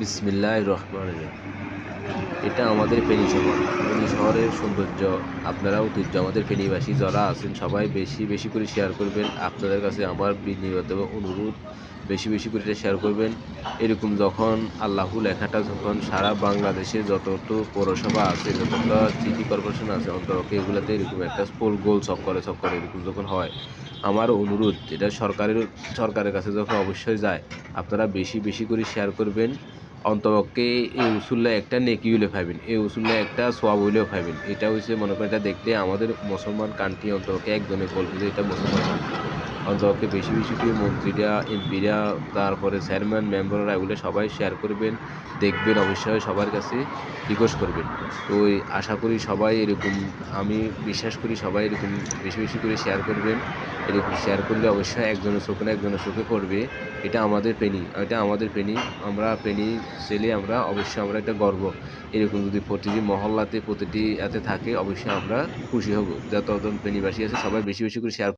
বিসমিল্লাহির রহমানির রহিম। এটা আমাদের ফেনী শহর। ফেনী শহরের সৌন্দর্য আপনারা ঐতিহ্য আমাদের ফেনীবাসী যারা আছেন সবাই বেশি বেশি করে শেয়ার করবেন। আপনাদের কাছে আমার বিনীত অনুরোধ, বেশি বেশি করে এটা শেয়ার করবেন। এরকম যখন আল্লাহু লেখাটা যখন সারা বাংলাদেশে যতটা পৌরসভা আছে, যতটা সিটি কর্পোরেশন আছে, অন্তপক্ষে এগুলাতে এরকম একটা গোল চক্করে চক্করে এরকম যখন হয়, আমার অনুরোধ এটা সরকারের কাছে যখন অবশ্যই যায়, আপনারা বেশি বেশি করে শেয়ার করবেন। অন্তপক্ষে এই উসুল্লাহ একটা নেকি হইলে পাইবেন, এই উসুল্লাহ একটা সোয়াব হইলেও পাইবেন। এটা হইছে মনে করেন এটা দেখলে আমাদের মুসলমান কান্ট্রি অন্তপক্ষে একজনে বলবে যে এটা মুসলমান কান্ট্রি। অন্তপক্ষে বেশি বেশি করে মন্ত্রীরা, এমপিরা, তারপরে চেয়ারম্যান, মেম্বাররা এগুলো সবাই শেয়ার করবেন, দেখবেন, অবশ্যই সবার কাছে রিকোয়েস্ট করবেন। তো আশা করি সবাই এরকম, আমি বিশ্বাস করি সবাই এরকম বেশি বেশি করে শেয়ার করবেন। এরকম শেয়ার করলে অবশ্যই একজনের চোখে না একজনের চোখে পড়বে। এটা আমাদের ফেনী, এটা আমাদের ফেনী। আমরা ফেনী ছেলে, আমরা অবশ্যই আমরা একটা গর্ব। এরকম যদি প্রতিটি মহল্লাতে প্রতিটি এতে থাকে অবশ্যই আমরা খুশি হব। যতজন ফেনীবাসী আছে সবাই বেশি বেশি করে শেয়ার